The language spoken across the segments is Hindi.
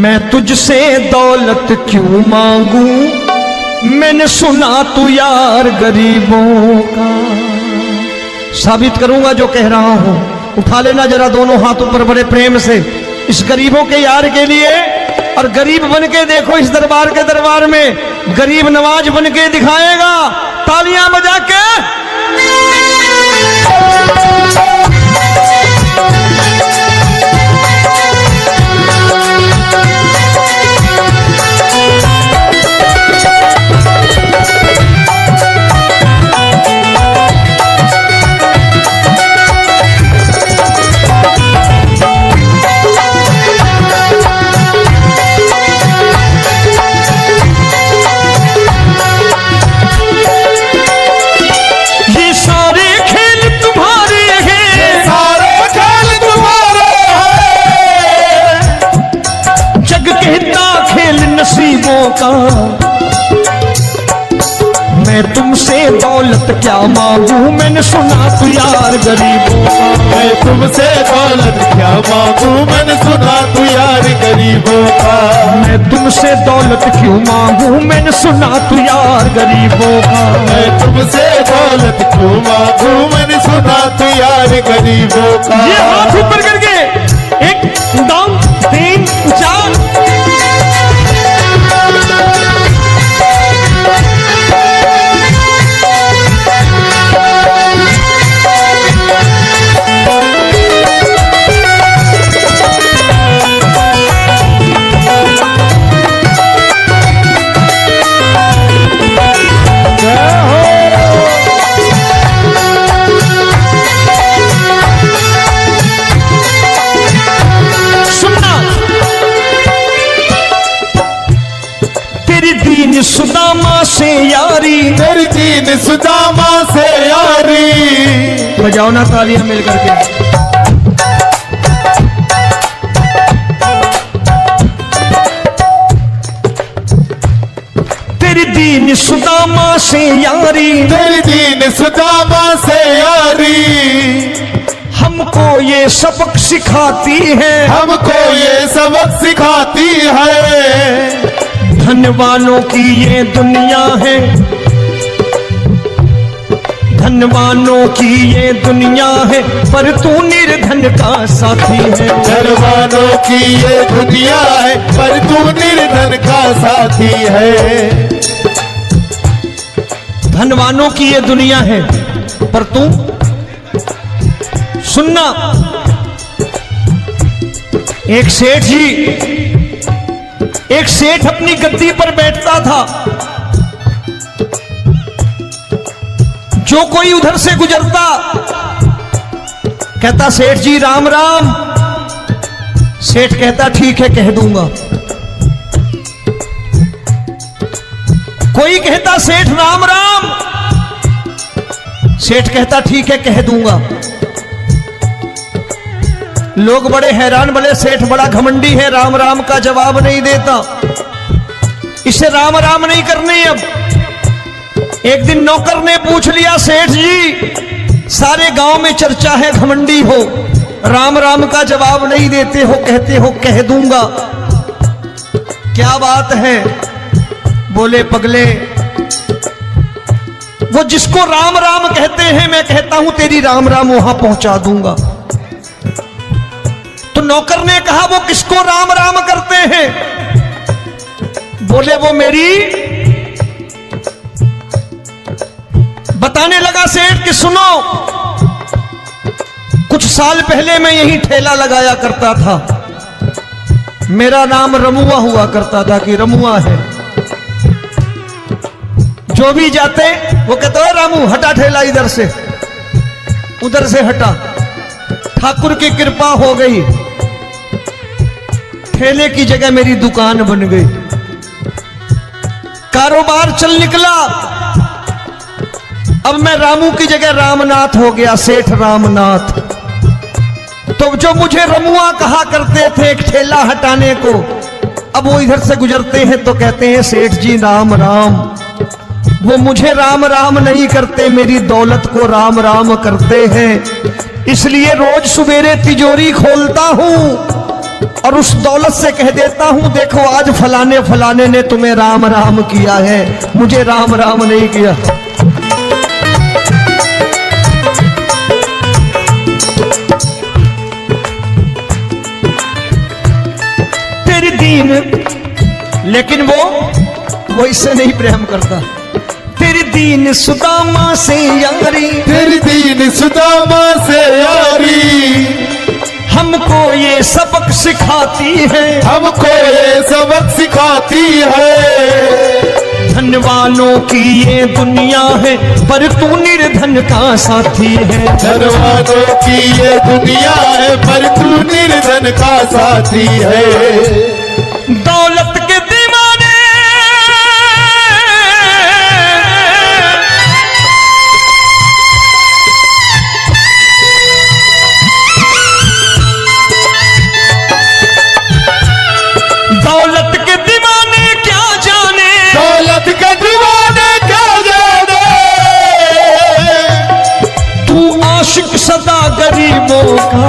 मैं तुझसे दौलत क्यों मांगू, मैंने सुना तू यार गरीबों का। साबित करूंगा जो कह रहा हूं। उठा लेना जरा दोनों हाथ ऊपर बड़े प्रेम से इस गरीबों के यार के लिए। और गरीब बन के देखो इस दरबार के दरबार में गरीब नवाज बन के दिखाएगा, तालियां बजा के। का मैं तुमसे दौलत क्या मांगू, मैंने सुना तू यार गरीबों का। मैं तुमसे दौलत क्या मांगू, मैंने सुना तू यार गरीबों का। मैं तुमसे दौलत क्यों मांगू, मैंने सुना तू यार गरीबों का। मैं तुमसे दौलत क्यों मांगू, मैंने सुना तू यार गरीबों का। ये हाथ ऊपर करके 1 2 3 4 सुदामा से यारी, तेरी दीन सुदामा से यारी। बजाओ ना तालियां मिल करके। तेरी दीन सुदामा से यारी, तेरी दीन सुदामा से यारी। हमको ये सबक सिखाती है, हमको ये सबक सिखाती है। धनवानों की ये दुनिया है, धनवानों की ये दुनिया है, पर तू निर्धन का साथी है। धनवानों की ये दुनिया है, पर तू निर्धन का साथी है। धनवानों की ये दुनिया है, पर तू सुनना। एक सेठ अपनी गद्दी पर बैठता था। जो कोई उधर से गुजरता कहता सेठ जी राम राम। सेठ कहता ठीक है कह दूंगा। कोई कहता सेठ राम राम। सेठ कहता ठीक है कह दूंगा। लोग बड़े हैरान, बोले सेठ बड़ा घमंडी है, राम राम का जवाब नहीं देता, इसे राम राम नहीं करनी। अब एक दिन नौकर ने पूछ लिया सेठ जी सारे गांव में चर्चा है घमंडी हो, राम राम का जवाब नहीं देते हो, कहते हो कह दूंगा, क्या बात है? बोले पगले वो जिसको राम राम कहते हैं मैं कहता हूं तेरी राम राम वहां पहुंचा दूंगा। तो नौकर ने कहा वो किसको राम राम करते हैं? बोले वो मेरी। बताने लगा सेठ कि सुनो, कुछ साल पहले मैं यही ठेला लगाया करता था, मेरा नाम रमुआ हुआ करता था कि रमुआ है। जो भी जाते वो कहते हो रामू हटा ठेला इधर से, उधर से हटा। ठाकुर की कृपा हो गई, ठेले की जगह मेरी दुकान बन गई, कारोबार चल निकला। अब मैं रामू की जगह रामनाथ हो गया, सेठ रामनाथ। तो जो मुझे रमुआ कहा करते थे एक ठेला हटाने को, अब वो इधर से गुजरते हैं तो कहते हैं सेठ जी राम राम। वो मुझे राम राम नहीं करते, मेरी दौलत को राम राम करते हैं। इसलिए रोज सवेरे तिजोरी खोलता हूं, और उस दौलत से कह देता हूं, देखो आज फलाने फलाने ने तुम्हें राम राम किया है, मुझे राम राम नहीं किया। तेरी दीन, लेकिन वो इससे नहीं प्रेम करता। तेरी दीन सुदामा से यारी, तेरी दीन सुदामा से यारी, हमको ये सबक सिखाती है, हमको ये सबक सिखाती है। धन वालों की ये दुनिया है, पर तू निर्धन का साथी है। धन वालों की ये दुनिया है, पर तू निर्धन का साथी है। दौलत के दीवाने दौलत के दीवाने क्या जाने, दौलत के दीवाने क्या जाने, तू आशिक सदा गरीबों का।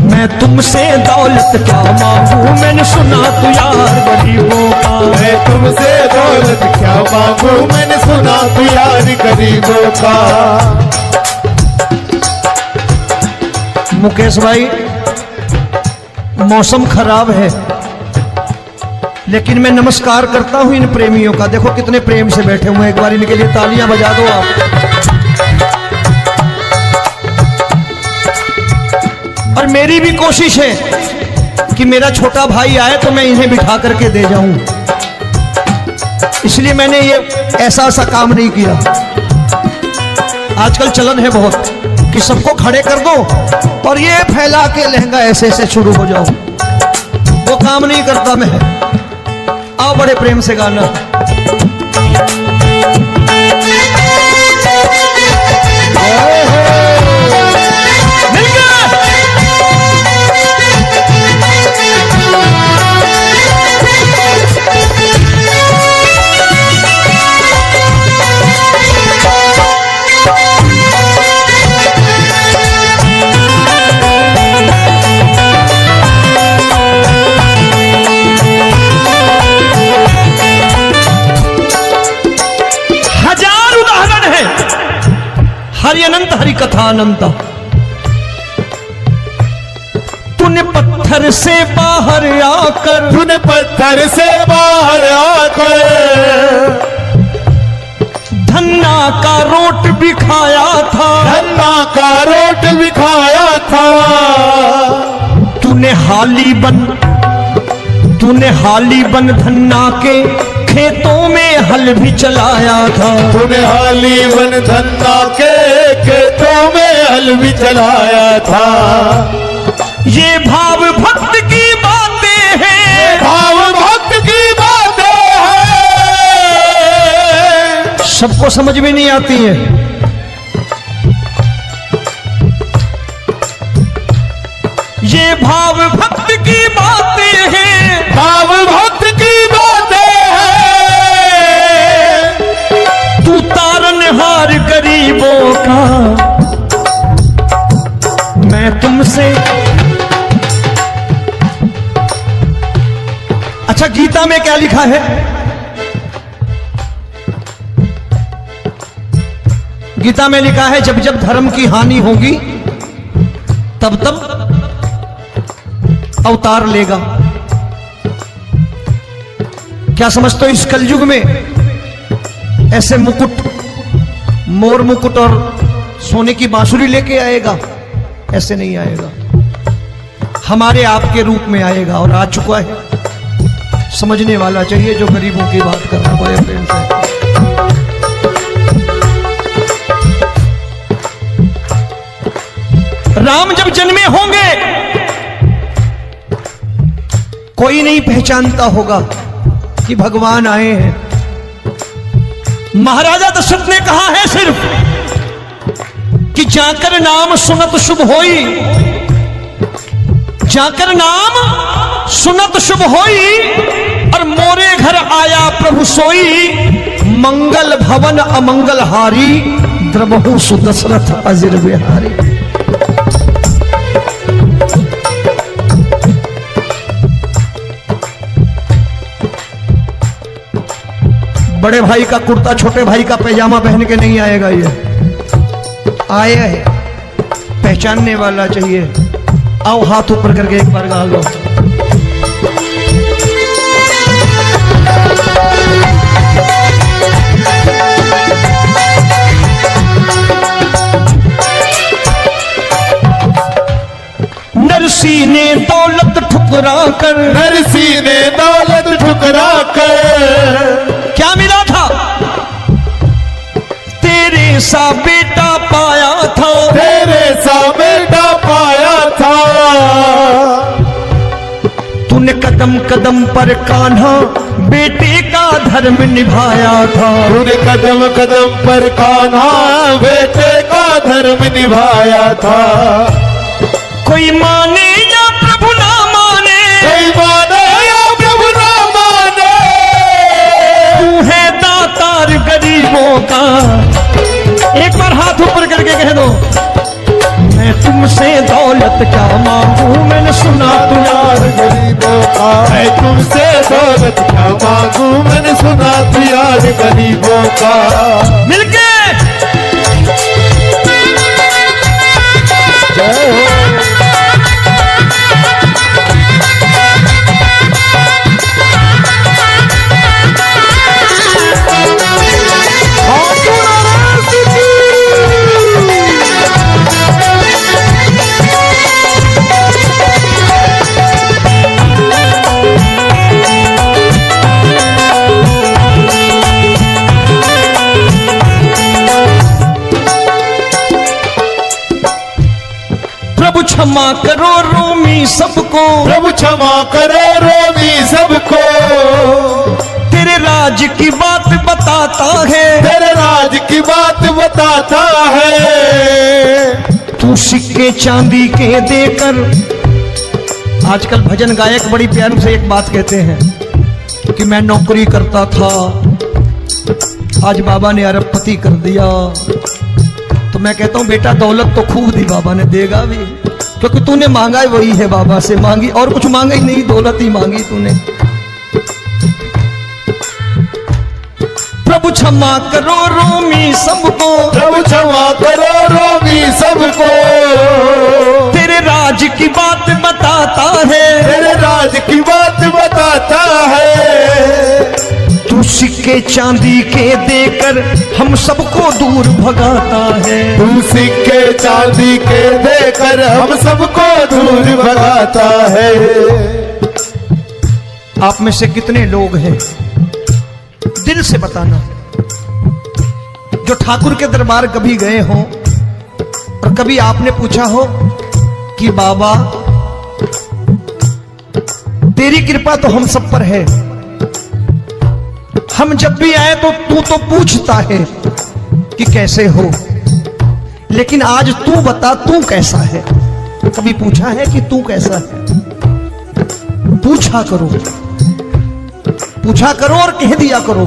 मैं तुमसे दौलत क्या मांगू, मैंने सुना तू यार गरीबों का। मैं तुमसे दौलत क्या मांगू, मैंने सुना तू यार गरीबों का। मुकेश भाई, मौसम खराब है, लेकिन मैं नमस्कार करता हूं इन प्रेमियों का। देखो कितने प्रेम से बैठे हुए हैं, एक बार इनके लिए तालियां बजा दो आप। और मेरी भी कोशिश है कि मेरा छोटा भाई आए तो मैं इन्हें बिठा करके दे जाऊं, इसलिए मैंने ये ऐसा काम नहीं किया। आजकल चलन है बहुत कि सबको खड़े कर दो और ये फैला के लहंगा ऐसे ऐसे शुरू हो जाओ, वो काम नहीं करता मैं। आओ बड़े प्रेम से गाना। हरि अनंत हरि कथा अनंत। तूने पत्थर से बाहर आकर, तूने पत्थर से बाहर आकर धन्ना का रोट भी खाया था, धन्ना का रोट भी खाया था। तूने हाली बन धन्ना के खेतों में हल भी चलाया था। तूने हाली बन धन्ना के खेतों में हल भी चलाया था। ये भाव भक्त की बातें हैं, भाव भक्त की बातें हैं, सबको समझ में नहीं आती है। ये भाव भक्त की बातें हैं, भाव भक्त की बातें हैं। तू तारनहार गरीबों का, मैं तुमसे। अच्छा, गीता में क्या लिखा है? गीता में लिखा है जब जब धर्म की हानि होगी तब तब अवतार लेगा। क्या समझते हो, इस कलयुग में ऐसे मुकुट, मोर मुकुट और सोने की बांसुरी लेके आएगा? ऐसे नहीं आएगा, हमारे आपके रूप में आएगा और आ चुका है। समझने वाला चाहिए जो गरीबों की बात कर रहा है बड़े प्रेम से। राम जब जन्मे होंगे कोई नहीं पहचानता होगा कि भगवान आए हैं। महाराजा दशरथ ने कहा है सिर्फ कि जाकर नाम सुनत शुभ होई, जाकर नाम सुनत शुभ होई, और मोरे घर आया प्रभु सोई, मंगल भवन अमंगल हारी, द्रवहु सुदशरथ अजिर बिहारी। बड़े भाई का कुर्ता छोटे भाई का पैजामा पहन के नहीं आएगा, ये आया है पहचानने वाला चाहिए। आओ हाथ ऊपर करके एक बार गा लो। नरसी ने दौलत ठुकरा कर, नरसी ने दौलत ठुकरा कर, क्या मिला था? तेरे सा बेटा पाया था, तेरे सा बेटा पाया था। तूने कदम कदम पर कान्हा बेटे का धर्म निभाया था। तूने कदम कदम पर कान्हा बेटे का धर्म निभाया था। कोई माने या प्रभु ना माने, कोई माने या प्रभु ना माने, तू है दातार गरीबों का। एक बार हाथ ऊपर करके कह दो, मैं तुमसे दौलत क्या मांगू, मैंने सुना तू यार गरीबों का। मैं तुमसे दौलत क्या मांगू, मैंने सुना तू यार गरीबों का। मिलके जय हो। प्रभु क्षमा करो रोमी सबको, प्रभु क्षमा करो रोमी सबको। तेरे राज की बात बताता है, तेरे राज की बात बताता है। तू सिक्के चांदी के देकर। आजकल भजन गायक बड़ी प्यार से एक बात कहते हैं कि मैं नौकरी करता था, आज बाबा ने अरबपति कर दिया। तो मैं कहता हूं बेटा दौलत तो खूब दी बाबा ने, देगा भी, क्योंकि तूने मांगा ही वही है, बाबा से मांगी और कुछ मांगा ही नहीं, दौलत ही मांगी तूने। प्रभु क्षमा करो रोमी सबको, प्रभु क्षमा करो रोमी सबको। तेरे राज की बात बताता है, तेरे राज की बात बताता है। तू सिक्के चांदी के देकर हम सबको दूर भगाता है। तू सिक्के चांदी के देकर हम सबको दूर भगाता है। आप में से कितने लोग हैं, दिल से बताना, जो ठाकुर के दरबार कभी गए हो और कभी आपने पूछा हो कि बाबा तेरी कृपा तो हम सब पर है, हम जब भी आए तो तू तो पूछता है कि कैसे हो, लेकिन आज तू बता तू कैसा है। कभी पूछा है कि तू कैसा है? पूछा करो, पूछा करो और कह दिया करो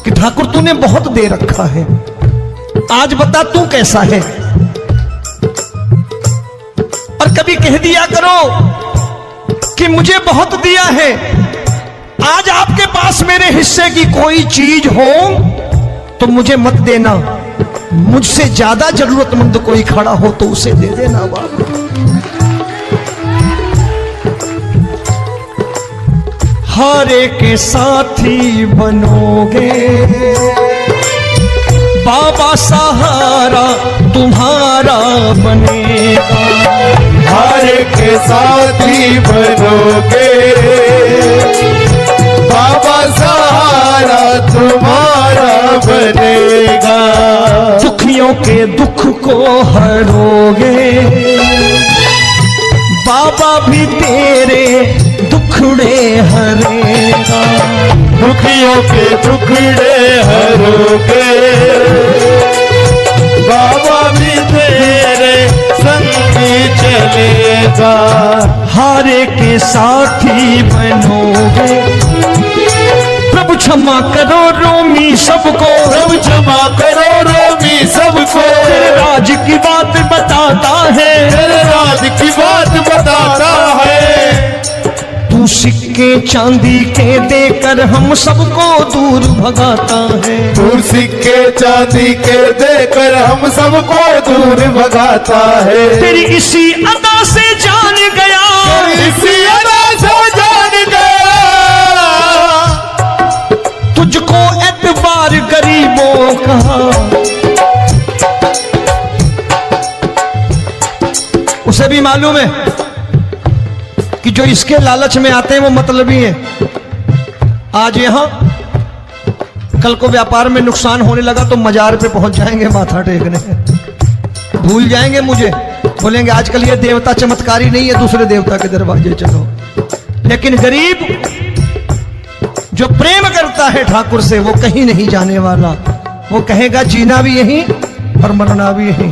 कि ठाकुर तूने बहुत दे रखा है, आज बता तू कैसा है। और कभी कह दिया करो कि मुझे बहुत दिया है, आज आपके पास मेरे हिस्से की कोई चीज हो तो मुझे मत देना, मुझसे ज्यादा जरूरतमंद कोई खड़ा हो तो उसे दे देना बाबा। हारे के साथी बनोगे बाबा, सहारा तुम्हारा बनेगा। हारे के साथी बनोगे बाबा, सहारा तुम्हारा बनेगा। दुखियों के दुख को हरोगे बाबा, भी तेरे दुखड़े हरेगा। दुखियों के दुखड़े हरोगे बाबा, भी तेरे संग चलेगा। हारे के साथी बनोगे, प्रभु क्षमा करो रोमी सबको, प्रभु क्षमा करो रोमी सबको। को, तेरे राज की बात बताता है, तेरे राज की बात बताता है। तू सिक्के चांदी के देकर हम सबको दूर भगाता है। तू सिक्के चांदी के देकर हम सबको दूर भगाता है। तेरी इसी अदा से जान गया, इसी अदा से जान गया, तुझको एतबार गरीबों का। उसे भी मालूम है कि जो इसके लालच में आते हैं वो मतलबी हैं। आज यहां कल को व्यापार में नुकसान होने लगा तो मजार पे पहुंच जाएंगे माथा टेकने, भूल जाएंगे मुझे, बोलेंगे आजकल ये देवता चमत्कारी नहीं है, दूसरे देवता के दरवाजे चलो। लेकिन गरीब जो प्रेम करता है ठाकुर से वो कहीं नहीं जाने वाला, वो कहेगा जीना भी यहीं और मरना भी यहीं।